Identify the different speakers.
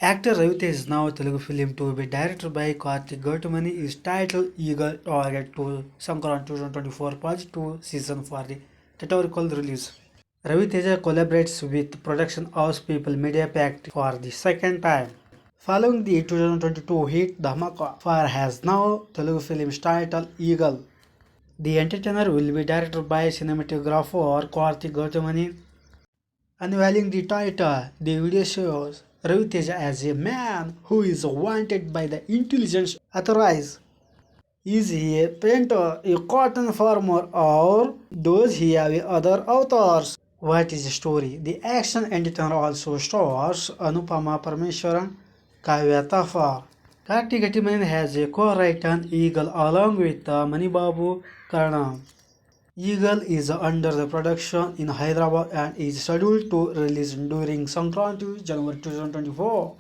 Speaker 1: Actor Ravitej's now Telugu film to be directed by Karthik Gautamani is titled Eagle Target to Sankaran 2024 Project 2 season for the theatrical release. Raviteja collaborates with production house People Media Pact for the second time. Following the 2022 hit Dhamaka, Fire has now Telugu film's title Eagle. The entertainer will be directed by cinematographer Karthik Gautamani. Unveiling the title, the video shows Raviteja as a man who is wanted by the intelligence authorities. Is he a painter, a cotton farmer, or does he have other authors? What is the story? The action entertainer also stars Anupama Parmeshwaran, Kavya Thafa. Kartik Gatiman has a co-written Eagle along with Manibabu Karnam. Eagle is under the production in Hyderabad and is scheduled to release during Sankranti January 2024.